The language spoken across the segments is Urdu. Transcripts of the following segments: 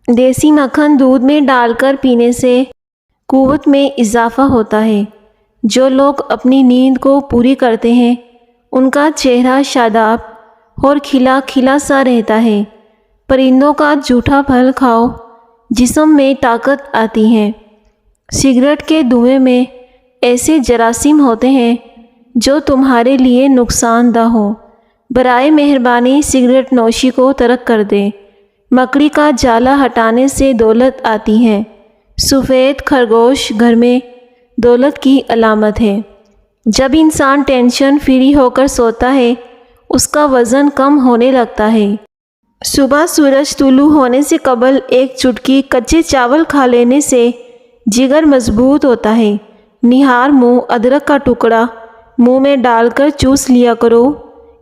دیسی مکھن دودھ میں ڈال کر پینے سے قوت میں اضافہ ہوتا ہے۔ جو لوگ اپنی نیند کو پوری کرتے ہیں ان کا چہرہ شاداب اور کھلا کھلا سا رہتا ہے۔ پرندوں کا جھوٹا پھل کھاؤ، جسم میں طاقت آتی ہے۔ سگریٹ کے دھوئیں میں ایسے جراثیم ہوتے ہیں جو تمہارے لیے نقصان دہ ہوں۔ برائے مہربانی سگریٹ نوشی کو ترک کر دیں۔ مکڑی کا جالا ہٹانے سے دولت آتی ہے۔ سفید خرگوش گھر میں دولت کی علامت ہے۔ جب انسان ٹینشن فری ہو کر سوتا ہے اس کا وزن کم ہونے لگتا ہے۔ صبح سورج طلوع ہونے سے قبل ایک چٹکی کچے چاول کھا لینے سے جگر مضبوط ہوتا ہے۔ نہار منہ ادرک کا ٹکڑا منہ میں ڈال کر چوس لیا کرو،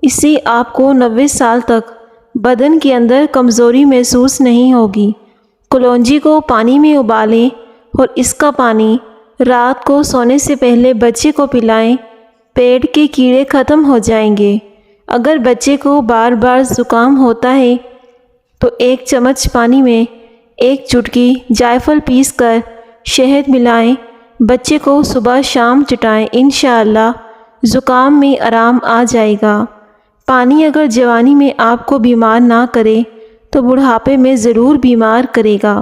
اس سے آپ کو 90 سال تک بدن کے اندر کمزوری محسوس نہیں ہوگی۔ کلونجی کو پانی میں ابالیں اور اس کا پانی رات کو سونے سے پہلے بچے کو پلائیں، پیٹ کے کیڑے ختم ہو جائیں گے۔ اگر بچے کو بار بار زکام ہوتا ہے تو 1 چمچ پانی میں 1 چٹکی جائفل پیس کر شہد ملائیں، بچے کو صبح شام چٹائیں، انشاءاللہ زکام میں آرام آ جائے گا۔ پانی اگر جوانی میں آپ کو بیمار نہ کرے تو بڑھاپے میں ضرور بیمار کرے گا۔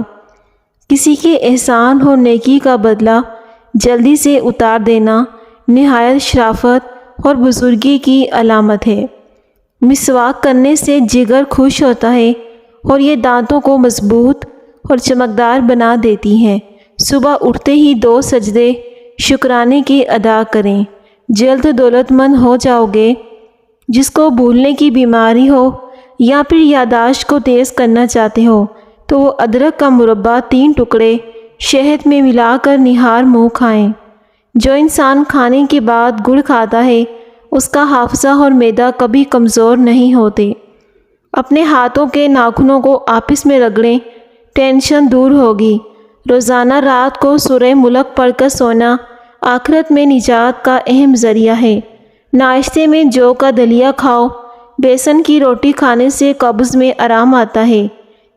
کسی کے احسان اور نیکی کا بدلہ جلدی سے اتار دینا نہایت شرافت اور بزرگی کی علامت ہے۔ مسواک کرنے سے جگر خوش ہوتا ہے اور یہ دانتوں کو مضبوط اور چمکدار بنا دیتی ہے۔ صبح اٹھتے ہی 2 سجدے شکرانے کے ادا کریں، جلد دولت مند ہو جاؤ گے۔ جس کو بھولنے کی بیماری ہو یا پھر یادداشت کو تیز کرنا چاہتے ہو تو وہ ادرک کا مربع 3 ٹکڑے شہد میں ملا کر نہار منہ کھائیں۔ جو انسان کھانے کے بعد گڑ کھاتا ہے اس کا حافظہ اور معدہ کبھی کمزور نہیں ہوتے۔ اپنے ہاتھوں کے ناخنوں کو آپس میں رگڑیں، ٹینشن دور ہوگی۔ روزانہ رات کو سورہ ملک پڑھ کر سونا آخرت میں نجات کا اہم ذریعہ ہے۔ ناشتے میں جو کا دلیا کھاؤ، بیسن کی روٹی کھانے سے قبض میں آرام آتا ہے۔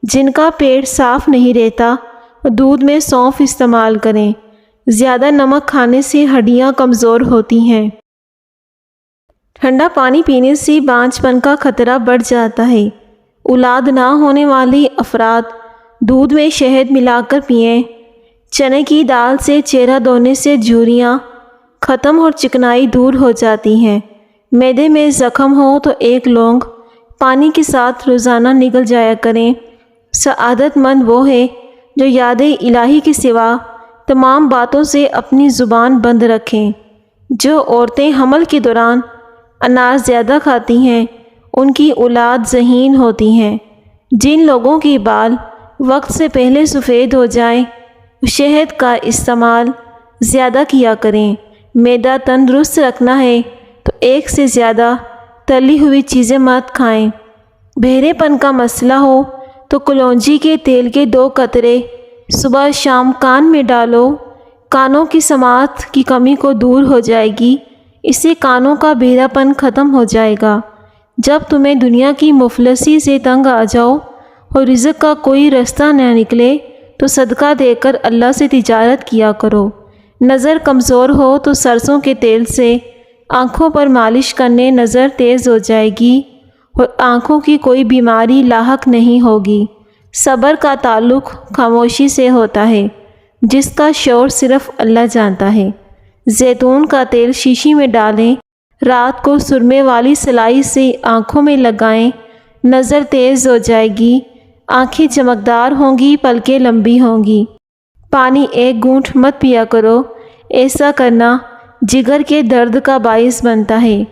جن کا پیٹ صاف نہیں رہتا دودھ میں سونف استعمال کریں۔ زیادہ نمک کھانے سے ہڈیاں کمزور ہوتی ہیں۔ ٹھنڈا پانی پینے سے بانجھ پن کا خطرہ بڑھ جاتا ہے۔ اولاد نہ ہونے والے افراد دودھ میں شہد ملا کر پئیں۔ چنے کی دال سے چہرہ دھونے سے جھریاں ختم اور چکنائی دور ہو جاتی ہیں۔ معدے میں زخم ہو تو 1 لونگ پانی کے ساتھ روزانہ نگل جایا کریں۔ سعادت مند وہ ہے جو یاد الہی کے سوا تمام باتوں سے اپنی زبان بند رکھیں۔ جو عورتیں حمل کے دوران انار زیادہ کھاتی ہیں ان کی اولاد ذہین ہوتی ہیں۔ جن لوگوں کے بال وقت سے پہلے سفید ہو جائیں شہد کا استعمال زیادہ کیا کریں۔ معدہ تندرست رکھنا ہے تو 1 سے زیادہ تلی ہوئی چیزیں مت کھائیں۔ بہرے پن کا مسئلہ ہو تو کلونجی کے تیل کے 2 قطرے صبح شام کان میں ڈالو، کانوں کی سماعت کی کمی کو دور ہو جائے گی، اس سے کانوں کا بہرا پن ختم ہو جائے گا۔ جب تمہیں دنیا کی مفلسی سے تنگ آ جاؤ اور رزق کا کوئی رستہ نہ نکلے تو صدقہ دے کر اللہ سے تجارت کیا کرو۔ نظر کمزور ہو تو سرسوں کے تیل سے آنکھوں پر مالش کرنے نظر تیز ہو جائے گی اور آنکھوں کی کوئی بیماری لاحق نہیں ہوگی۔ صبر کا تعلق خاموشی سے ہوتا ہے جس کا شعور صرف اللہ جانتا ہے۔ زیتون کا تیل شیشی میں ڈالیں، رات کو سرمے والی سلائی سے آنکھوں میں لگائیں، نظر تیز ہو جائے گی، آنکھیں چمکدار ہوں گی، پلکیں لمبی ہوں گی۔ پانی 1 گھونٹ مت پیا کرو، ایسا کرنا جگر کے درد کا باعث بنتا ہے۔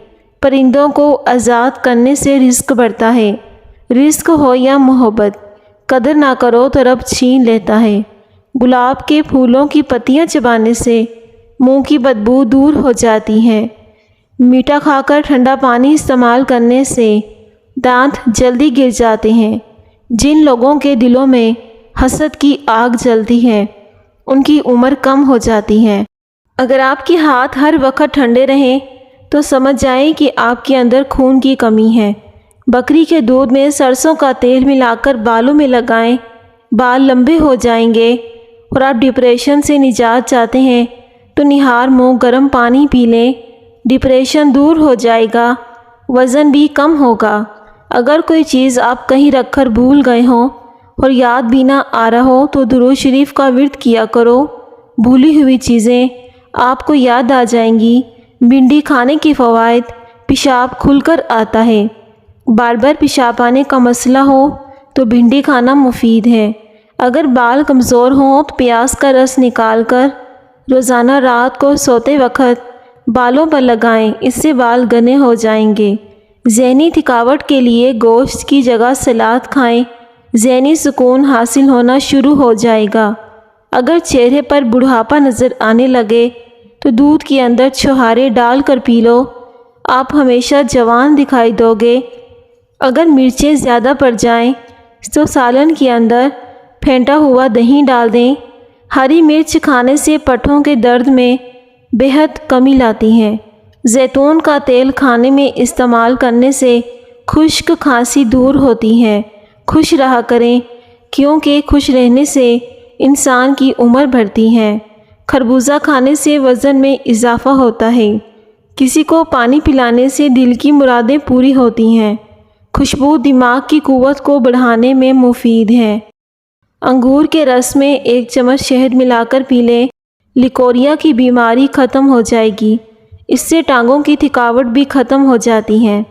پرندوں کو آزاد کرنے سے رزق بڑھتا ہے۔ رزق ہو یا محبت، قدر نہ کرو تو رب چھین لیتا ہے۔ گلاب کے پھولوں کی پتیاں چبانے سے منہ کی بدبو دور ہو جاتی ہے۔ میٹھا کھا کر ٹھنڈا پانی استعمال کرنے سے دانت جلدی گر جاتے ہیں۔ جن لوگوں کے دلوں میں حسد کی آگ جلتی ہے ان کی عمر کم ہو جاتی ہے۔ اگر آپ کے ہاتھ ہر وقت ٹھنڈے رہیں تو سمجھ جائیں کہ آپ کے اندر خون کی کمی ہے۔ بکری کے دودھ میں سرسوں کا تیل ملا کر بالوں میں لگائیں، بال لمبے ہو جائیں گے اور آپ ڈپریشن سے نجات چاہتے ہیں تو نہار منہ گرم پانی پی لیں، ڈپریشن دور ہو جائے گا، وزن بھی کم ہوگا۔ اگر کوئی چیز آپ کہیں رکھ کر بھول گئے ہوں اور یاد بھی نہ آ رہا ہو تو درود شریف کا ورد کیا کرو، بھولی ہوئی چیزیں آپ کو یاد آ جائیں گی۔ بھنڈی کھانے کے فوائد: پیشاب کھل کر آتا ہے۔ بار بار پیشاب آنے کا مسئلہ ہو تو بھنڈی کھانا مفید ہے۔ اگر بال کمزور ہوں تو پیاز کا رس نکال کر روزانہ رات کو سوتے وقت بالوں پر لگائیں، اس سے بال گھنے ہو جائیں گے۔ ذہنی تھکاوٹ کے لیے گوشت کی جگہ سلاد کھائیں، ذہنی سکون حاصل ہونا شروع ہو جائے گا۔ اگر چہرے پر بڑھاپا نظر آنے لگے تو دودھ کے اندر چھہارے ڈال کر پی لو، آپ ہمیشہ جوان دکھائی دو گے۔ اگر مرچیں زیادہ پڑ جائیں تو سالن کے اندر پھینٹا ہوا دہی ڈال دیں۔ ہری مرچ کھانے سے پٹھوں کے درد میں بہت کمی لاتی ہیں۔ زیتون کا تیل کھانے میں استعمال کرنے سے خشک کھانسی دور ہوتی ہے۔ خوش رہا کریں کیونکہ خوش رہنے سے انسان کی عمر بڑھتی ہے۔ خربوزہ کھانے سے وزن میں اضافہ ہوتا ہے۔ کسی کو پانی پلانے سے دل کی مرادیں پوری ہوتی ہیں۔ خوشبو دماغ کی قوت کو بڑھانے میں مفید ہے۔ انگور کے رس میں 1 چمچ شہد ملا کر پی لیں، لیکوریا کی بیماری ختم ہو جائے گی۔ اس سے ٹانگوں کی تھکاوٹ بھی ختم ہو جاتی ہے۔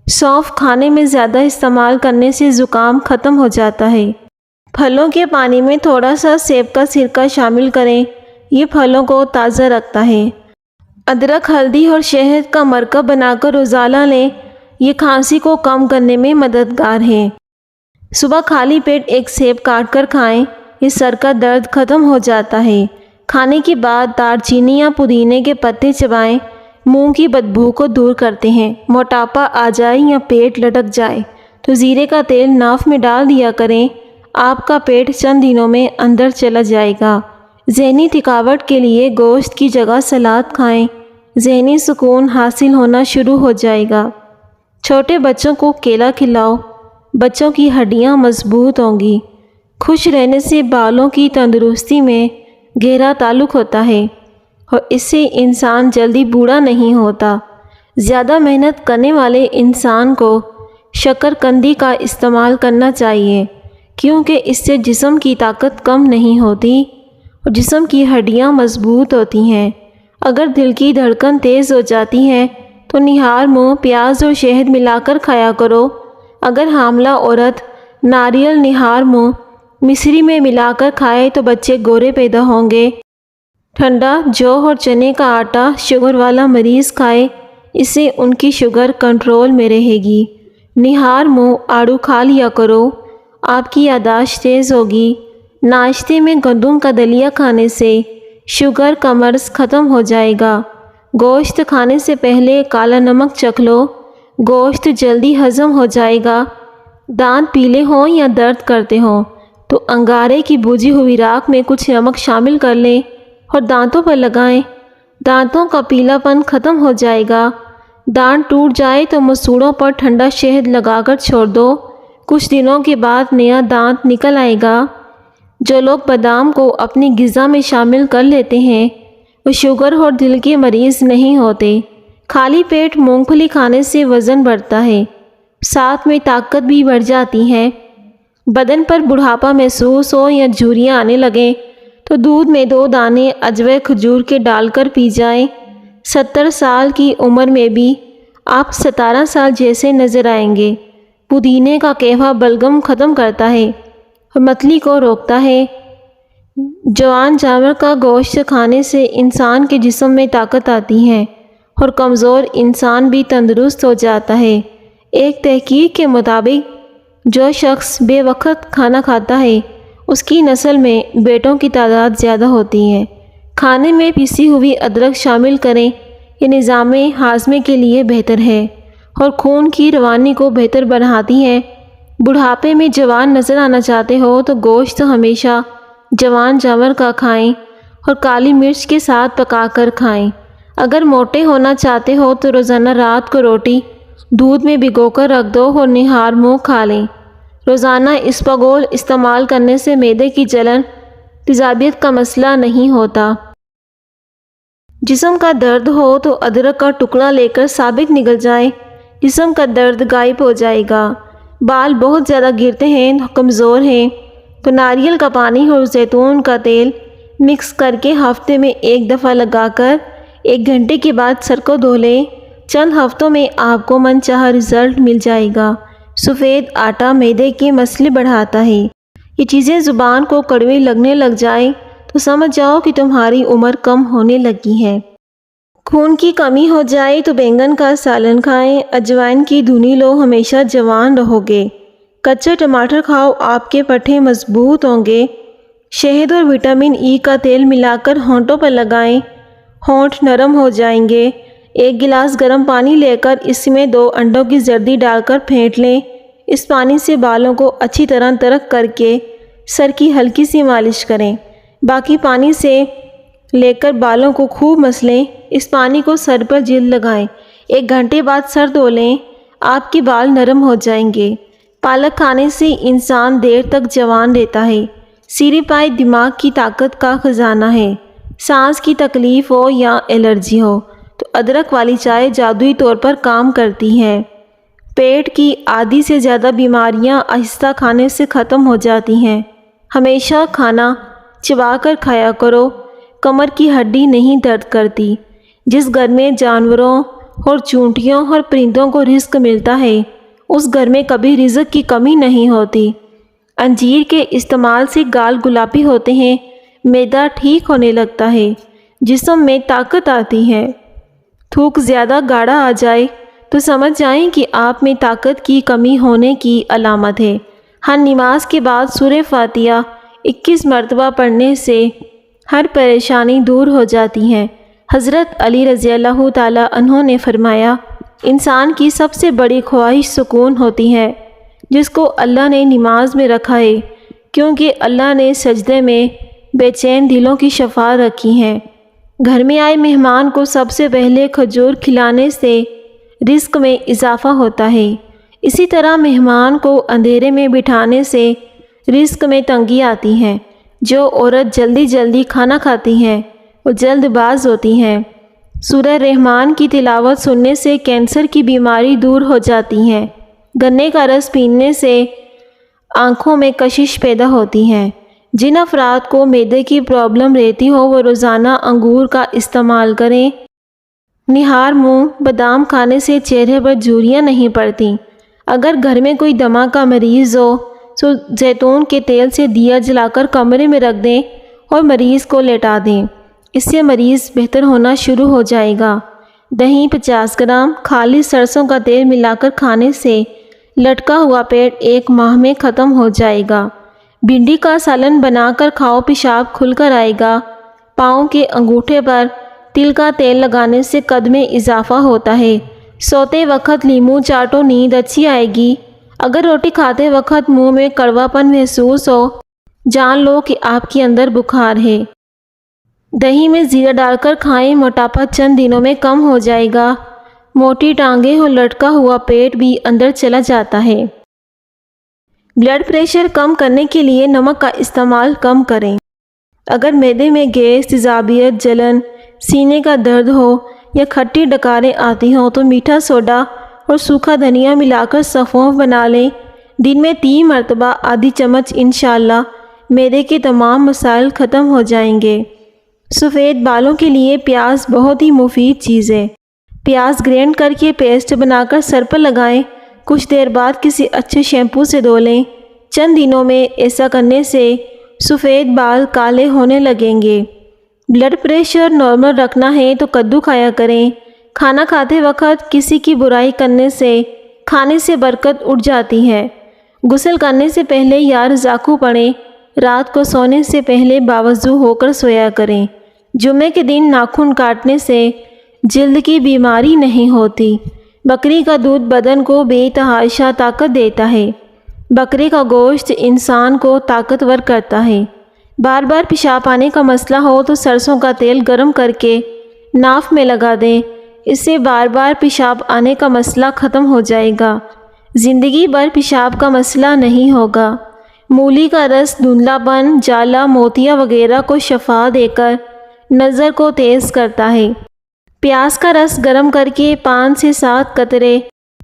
سونف کھانے میں زیادہ استعمال کرنے سے زکام ختم ہو جاتا ہے۔ پھلوں کے پانی میں تھوڑا سا سیب کا سرکہ شامل کریں، یہ پھلوں کو تازہ رکھتا ہے۔ ادرک، ہلدی اور شہد کا مرکب بنا کر روزانہ لیں، یہ کھانسی کو کم کرنے میں مددگار ہے۔ صبح خالی پیٹ 1 سیب کاٹ کر کھائیں، اس سر کا درد ختم ہو جاتا ہے۔ کھانے کے بعد دار چینی یا پودینے کے پتے چبائیں، منہ کی بدبو کو دور کرتے ہیں۔ موٹاپا آ جائے یا پیٹ لٹک جائے تو زیرے کا تیل ناف میں ڈال دیا کریں، آپ کا پیٹ چند دنوں میں اندر چلا جائے گا۔ ذہنی تھکاوٹ کے لیے گوشت کی جگہ سلاد کھائیں، ذہنی سکون حاصل ہونا شروع ہو جائے گا۔ چھوٹے بچوں کو کیلا کھلاؤ، بچوں کی ہڈیاں مضبوط ہوں گی۔ خوش رہنے سے بالوں کی تندرستی میں گہرا تعلق ہوتا ہے اور اس سے انسان جلدی بوڑھا نہیں ہوتا۔ زیادہ محنت کرنے والے انسان کو شکر قندی کا استعمال کرنا چاہیے کیونکہ اس سے جسم کی طاقت کم نہیں ہوتی اور جسم کی ہڈیاں مضبوط ہوتی ہیں۔ اگر دل کی دھڑکن تیز ہو جاتی ہے تو نہار منہ پیاز اور شہد ملا کر کھایا کرو۔ اگر حاملہ عورت ناریل نہار منہ مصری میں ملا کر کھائے تو بچے گورے پیدا ہوں گے۔ ٹھنڈا جو اور چنے کا آٹا شوگر والا مریض کھائے، اس سے ان کی شوگر کنٹرول میں رہے گی۔ نہار منہ آڑو کھا لیا کرو، آپ کی یادداشت تیز ہوگی۔ ناشتے میں گندم کا دلیا کھانے سے شوگر کا مرض ختم ہو جائے گا۔ گوشت کھانے سے پہلے کالا نمک چکھ لو، گوشت جلدی ہضم ہو جائے گا۔ دانت پیلے ہوں یا درد کرتے ہوں تو انگارے کی بھجی ہوئی راکھ میں کچھ نمک شامل کر لیں اور دانتوں پر لگائیں، دانتوں کا پیلا پن ختم ہو جائے گا۔ دانت ٹوٹ جائے تو مسوڑوں پر ٹھنڈا شہد لگا کر چھوڑ دو، کچھ دنوں کے بعد نیا دانت نکل آئے گا۔ جو لوگ بادام کو اپنی غذا میں شامل کر لیتے ہیں وہ شوگر اور دل کے مریض نہیں ہوتے۔ خالی پیٹ مونگ پھلی کھانے سے وزن بڑھتا ہے، ساتھ میں طاقت بھی بڑھ جاتی ہے۔ بدن پر بڑھاپا محسوس ہو یا جھریاں آنے لگیں تو دودھ میں 2 دانے عجوے کھجور کے ڈال کر پی جائیں۔ 70 سال کی عمر میں بھی آپ 17 سال جیسے نظر آئیں گے۔ پودینے کا قہوہ بلغم ختم کرتا ہے اور متلی کو روکتا ہے۔ جوان جانور کا گوشت کھانے سے انسان کے جسم میں طاقت آتی ہے اور کمزور انسان بھی تندرست ہو جاتا ہے۔ ایک تحقیق کے مطابق جو شخص بے وقت کھانا کھاتا ہے اس کی نسل میں بیٹوں کی تعداد زیادہ ہوتی ہے۔ کھانے میں پیسی ہوئی ادرک شامل کریں، یہ نظام ہاضمے کے لیے بہتر ہے اور خون کی روانی کو بہتر بناتی ہے۔ بڑھاپے میں جوان نظر آنا چاہتے ہو تو گوشت ہمیشہ جوان جانور کا کھائیں اور کالی مرچ کے ساتھ پکا کر کھائیں۔ اگر موٹے ہونا چاہتے ہو تو روزانہ رات کو روٹی دودھ میں بھگو کر رکھ دو اور نہار منہ کھا لیں۔ روزانہ اسپاگول استعمال کرنے سے معدے کی جلن، تیزابیت کا مسئلہ نہیں ہوتا۔ جسم کا درد ہو تو ادرک کا ٹکڑا لے کر ثابت نگل جائیں، جسم کا درد غائب ہو جائے گا۔ بال بہت زیادہ گرتے ہیں، کمزور ہیں تو ناریل کا پانی اور زیتون کا تیل مکس کر کے ہفتے میں 1 دفعہ لگا کر 1 گھنٹے کے بعد سر کو دھو لیں۔ چند ہفتوں میں آپ کو من چاہا رزلٹ مل جائے گا۔ سفید آٹا معدے کے مسئلے بڑھاتا ہے۔ یہ چیزیں زبان کو کڑوی لگنے لگ جائیں تو سمجھ جاؤ کہ تمہاری عمر کم ہونے لگی ہے۔ خون کی کمی ہو جائے تو بینگن کا سالن کھائیں، اجوائن کی دھنی لو، ہمیشہ جوان رہو گے۔ کچا ٹماٹر کھاؤ، آپ کے پٹھے مضبوط ہوں گے۔ شہد اور وٹامن ای کا تیل ملا کر ہونٹوں پر لگائیں، ہونٹ نرم ہو جائیں گے۔ 1 گلاس گرم پانی لے کر اس میں 2 انڈوں کی زردی ڈال کر پھینٹ لیں۔ اس پانی سے بالوں کو اچھی طرح ترک کر کے سر کی ہلکی سی مالش کریں۔ باقی پانی سے لے کر بالوں کو خوب مسلیں۔ اس پانی کو سر پر جلد لگائیں۔ 1 گھنٹے بعد سر دھو لیں، آپ کے بال نرم ہو جائیں گے۔ پالک کھانے سے انسان دیر تک جوان رہتا ہے۔ سیری پائے دماغ کی طاقت کا خزانہ ہے۔ سانس کی تکلیف ہو یا الرجی ہو تو ادرک والی چائے جادوئی طور پر کام کرتی ہے۔ پیٹ کی آدھی سے زیادہ بیماریاں آہستہ کھانے سے ختم ہو جاتی ہیں۔ ہمیشہ کھانا چبا کر کھایا کرو، کمر کی ہڈی نہیں درد کرتی۔ جس گھر میں جانوروں اور چونٹیوں اور پرندوں کو رزق ملتا ہے اس گھر میں کبھی رزق کی کمی نہیں ہوتی۔ انجیر کے استعمال سے گال گلابی ہوتے ہیں، معدہ ٹھیک ہونے لگتا ہے، جسم میں طاقت آتی ہے۔ تھوک زیادہ گاڑھا آ جائے تو سمجھ جائیں کہ آپ میں طاقت کی کمی ہونے کی علامت ہے۔ ہر نماز کے بعد سورہ فاتحہ 21 مرتبہ پڑھنے سے ہر پریشانی دور ہو جاتی ہے۔ حضرت علی رضی اللہ تعالیٰ عنہ نے فرمایا، انسان کی سب سے بڑی خواہش سکون ہوتی ہے جس کو اللہ نے نماز میں رکھا ہے، کیونکہ اللہ نے سجدے میں بے چین دلوں کی شفا رکھی ہے۔ گھر میں آئے مہمان کو سب سے پہلے کھجور کھلانے سے رزق میں اضافہ ہوتا ہے۔ اسی طرح مہمان کو اندھیرے میں بٹھانے سے رزق میں تنگی آتی ہے۔ جو عورت جلدی جلدی کھانا کھاتی ہے وہ جلد باز ہوتی ہے۔ سورہ رحمان کی تلاوت سننے سے کینسر کی بیماری دور ہو جاتی ہے۔ گنے کا رس پینے سے آنکھوں میں کشش پیدا ہوتی ہے۔ جن افراد کو معدے کی پرابلم رہتی ہو وہ روزانہ انگور کا استعمال کریں۔ نہار منہ بادام کھانے سے چہرے پر جھریاں نہیں پڑتی۔ اگر گھر میں کوئی دمہ کا مریض ہو تو زیتون کے تیل سے دیا جلا کر کمرے میں رکھ دیں اور مریض کو لیٹا دیں، اس سے مریض بہتر ہونا شروع ہو جائے گا۔ دہی 50 گرام خالص سرسوں کا تیل ملا کر کھانے سے لٹکا ہوا پیٹ 1 ماہ میں ختم ہو جائے گا۔ بھنڈی کا سالن بنا کر کھاؤ، پیشاب کھل کر آئے گا۔ پاؤں کے انگوٹھے پر تل کا تیل لگانے سے قد میں اضافہ ہوتا ہے۔ سوتے وقت لیموں چاٹو، نیند اچھی آئے گی۔ اگر روٹی کھاتے وقت منہ میں کڑوا پن محسوس ہو جان لو کہ آپ کے اندر بخار ہے۔ دہی میں زیرہ ڈال کر کھائیں، موٹاپا چند دنوں میں کم ہو جائے گا۔ موٹی ٹانگیں اور لٹکا ہوا پیٹ بھی اندر چلا جاتا ہے۔ بلڈ پریشر کم کرنے کے لیے نمک کا استعمال کم کریں۔ اگر معدے میں گیس، تیزابیت، جلن، سینے کا درد ہو یا کھٹی ڈکاریں آتی ہوں تو میٹھا سوڈا اور سوکھا دھنیا ملا کر سفونف بنا لیں۔ دن میں 3 مرتبہ آدھی چمچ، انشاءاللہ معدے کے تمام مسائل ختم ہو جائیں گے۔ سفید بالوں کے لیے پیاز بہت ہی مفید چیز ہے۔ پیاز گرینڈ کر کے پیسٹ بنا کر سر پر لگائیں، کچھ دیر بعد کسی اچھے شیمپو سے دھو لیں۔ چند دنوں میں ایسا کرنے سے سفید بال کالے ہونے لگیں گے۔ بلڈ پریشر نارمل رکھنا ہے تو کدو کھایا کریں۔ کھانا کھاتے وقت کسی کی برائی کرنے سے کھانے سے برکت اٹھ جاتی ہے۔ غسل کرنے سے پہلے یا رضاکو پڑھیں۔ رات کو سونے سے پہلے باوضو ہو کر سویا کریں۔ جمعے کے دن ناخن کاٹنے سے جلد کی بیماری نہیں ہوتی۔ بکری کا دودھ بدن کو بے تحاشا طاقت دیتا ہے۔ بکری کا گوشت انسان کو طاقتور کرتا ہے۔ بار بار پیشاب آنے کا مسئلہ ہو تو سرسوں کا تیل گرم کر کے ناف میں لگا دیں، اس سے بار بار پیشاب آنے کا مسئلہ ختم ہو جائے گا۔ زندگی بھر پیشاب کا مسئلہ نہیں ہوگا۔ مولی کا رس دھندلا پن، جالا، موتیا وغیرہ کو شفا دے کر نظر کو تیز کرتا ہے۔ پیاز کا رس گرم کر کے 5 سے 7 قطرے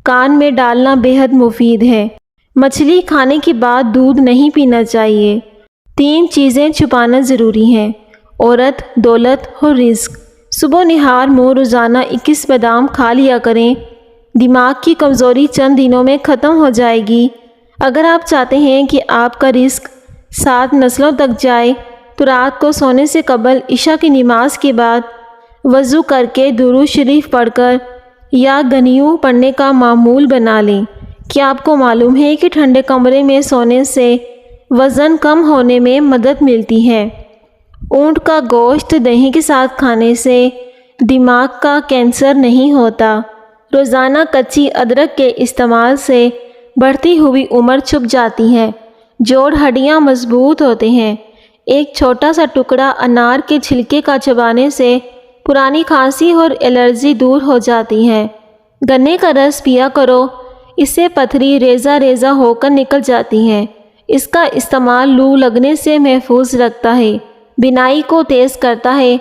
کان میں ڈالنا بہت مفید ہے۔ مچھلی کھانے کے بعد دودھ نہیں پینا چاہیے۔ 3 چیزیں چھپانا ضروری ہیں: عورت، دولت اور رزق۔ صبح نہار منہ روزانہ 21 بادام کھا لیا کریں۔ دماغ کی کمزوری چند دنوں میں ختم ہو جائے گی۔ اگر آپ چاہتے ہیں کہ آپ کا رزق 7 نسلوں تک جائے تو رات کو سونے سے قبل عشاء کی نماز کے بعد وضو کر کے درود شریف پڑھ کر یا غنیو پڑھنے کا معمول بنا لیں۔ کیا آپ کو معلوم ہے کہ ٹھنڈے کمرے میں سونے سے وزن کم ہونے میں مدد ملتی ہے؟ اونٹ کا گوشت دہی کے ساتھ کھانے سے دماغ کا کینسر نہیں ہوتا۔ روزانہ کچی ادرک کے استعمال سے بڑھتی ہوئی عمر چھپ جاتی ہے۔ جوڑ ہڈیاں مضبوط ہوتے ہیں۔ ایک چھوٹا سا ٹکڑا انار کے چھلکے کا چبانے سے پرانی کھانسی اور الرجی دور ہو جاتی ہے۔ گنے کا رس پیا کرو، اس سے پتھری ریزہ ریزہ ہو کر نکل جاتی ہے۔ اس کا استعمال لو لگنے سے محفوظ رکھتا ہے، بینائی کو تیز کرتا ہے۔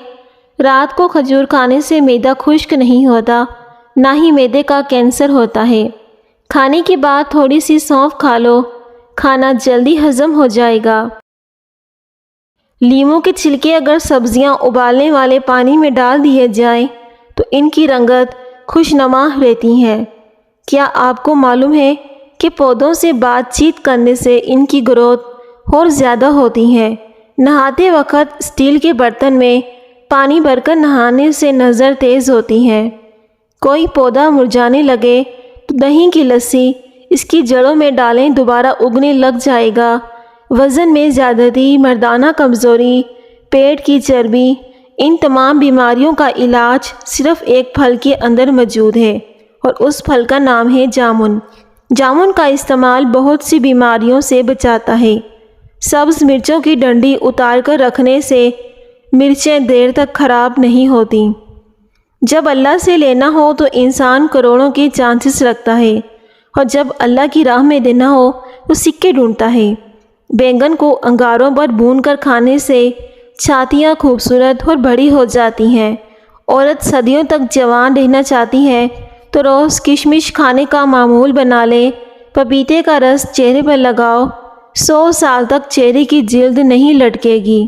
رات کو کھجور کھانے سے معدہ خشک نہیں ہوتا، نہ ہی معدے کا کینسر ہوتا ہے۔ کھانے کے بعد تھوڑی سی سونف کھا لو، کھانا جلدی ہضم ہو جائے گا۔ لیموں کے چھلکے اگر سبزیاں ابالنے والے پانی میں ڈال دیے جائیں تو ان کی رنگت خوشنما رہتی ہے۔ کیا آپ کو معلوم ہے کہ پودوں سے بات چیت کرنے سے ان کی گروتھ اور زیادہ ہوتی ہے؟ نہاتے وقت اسٹیل کے برتن میں پانی بھر کر نہانے سے نظر تیز ہوتی ہے۔ کوئی پودا مرجھانے لگے تو دہی کی لسی اس کی جڑوں میں ڈالیں، دوبارہ اگنے لگ جائے گا۔ وزن میں زیادتی، مردانہ کمزوری، پیٹ کی چربی، ان تمام بیماریوں کا علاج صرف ایک پھل کے اندر موجود ہے اور اس پھل کا نام ہے جامن۔ جامن کا استعمال بہت سی بیماریوں سے بچاتا ہے۔ سبز مرچوں کی ڈنڈی اتار کر رکھنے سے مرچیں دیر تک خراب نہیں ہوتی۔ جب اللہ سے لینا ہو تو انسان کروڑوں کے چانسز رکھتا ہے، اور جب اللہ کی راہ میں دینا ہو تو سکے ڈھونڈتا ہے۔ بینگن کو انگاروں پر بھون کر کھانے سے چھاتیاں خوبصورت اور بڑی ہو جاتی ہیں۔ عورت صدیوں تک جوان رہنا چاہتی ہے تو روز کشمش کھانے کا معمول بنا لے۔ پپیتے کا رس چہرے پر لگاؤ، 100 سال تک چہرے کی جلد نہیں لٹکے گی۔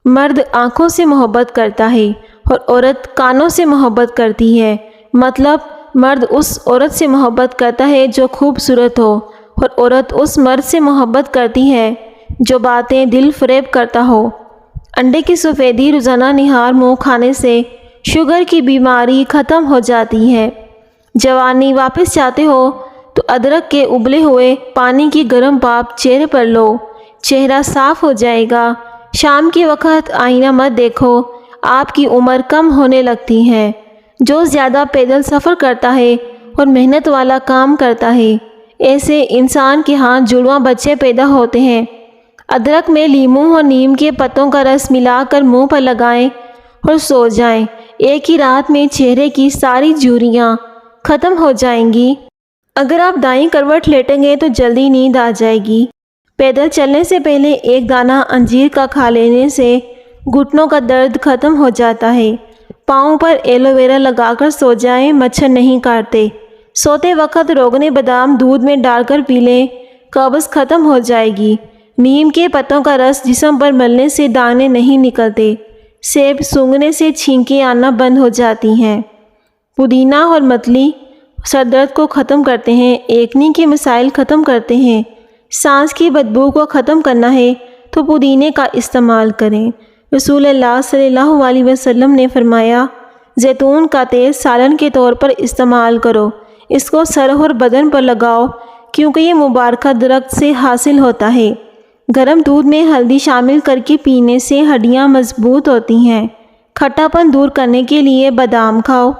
مرد آنکھوں سے محبت کرتا ہے اور عورت کانوں سے محبت کرتی ہے۔ مطلب مرد اس عورت سے محبت کرتا ہے جو خوبصورت ہو، اور عورت اس مرد سے محبت کرتی ہے جو باتیں دل فریب کرتا ہو۔ انڈے کی سفیدی روزانہ نہار منہ کھانے سے شوگر کی بیماری ختم ہو جاتی ہے۔ جوانی واپس چاہتے ہو تو ادرک کے ابلے ہوئے پانی کی گرم بھاپ چہرے پر لو، چہرہ صاف ہو جائے گا۔ شام کے وقت آئینہ مت دیکھو، آپ کی عمر کم ہونے لگتی ہے۔ جو زیادہ پیدل سفر کرتا ہے اور محنت والا کام کرتا ہے، ایسے انسان کے ہاں جڑواں بچے پیدا ہوتے ہیں۔ ادرک میں لیموں اور نیم کے پتوں کا رس ملا کر منہ پر لگائیں اور سو جائیں۔ ایک ہی رات میں چہرے کی ساری جھریاں ختم ہو جائیں گی۔ اگر آپ دائیں کروٹ لیٹیں گے تو جلدی نیند آ جائے گی۔ پیدل چلنے سے پہلے ایک دانہ انجیر کا کھا لینے سے گھٹنوں کا درد ختم ہو جاتا ہے۔ پاؤں پر ایلو ویرا لگا کر سو جائیں، مچھر نہیں کاٹتے۔ سوتے وقت روغن بادام دودھ میں ڈال کر پی لیں، قبض ختم ہو جائے گی۔ نیم کے پتوں کا رس جسم پر ملنے سے دانے نہیں نکلتے۔ سیب سونگھنے سے چھینکیں آنا بند ہو جاتی ہیں۔ پودینہ اور متلی سر درد کو ختم کرتے ہیں، ایکنی کے مسائل ختم کرتے ہیں۔ سانس کی بدبو کو ختم کرنا ہے تو پودینے کا استعمال کریں۔ رسول اللہ صلی اللہ علیہ وسلم نے فرمایا، زیتون کا تیل سالن کے طور پر استعمال کرو، اس کو سر اور بدن پر لگاؤ کیونکہ یہ مبارکہ درخت سے حاصل ہوتا ہے۔ گرم دودھ میں ہلدی شامل کر کے پینے سے ہڈیاں مضبوط ہوتی ہیں۔ کھٹا پن دور کرنے کے لیے بادام کھاؤ۔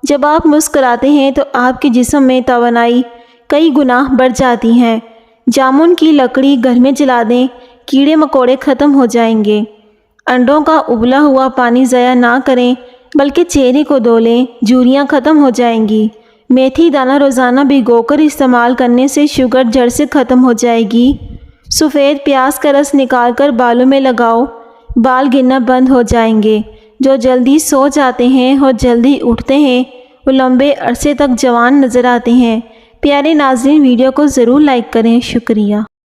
جب آپ مسکراتے ہیں تو آپ کے جسم میں توانائی کئی گنا بڑھ جاتی ہے۔ جامن کی لکڑی گھر میں جلا دیں، کیڑے مکوڑے ختم ہو جائیں گے۔ انڈوں کا ابلا ہوا پانی ضائع نہ کریں بلکہ چہرے کو دھو لیں، جھریاں ختم ہو جائیں گی۔ میتھی دانہ روزانہ بھگو کر استعمال کرنے سے شوگر جڑ سے ختم ہو جائے گی۔ سفید پیاز کا رس نکال کر بالوں میں لگاؤ، بال گرنا بند ہو جائیں گے۔ جو جلدی سو جاتے ہیں اور جلدی اٹھتے ہیں وہ لمبے عرصے تک جوان نظر آتے ہیں۔ پیارے ناظرین، ویڈیو کو ضرور لائک کریں۔ شکریہ۔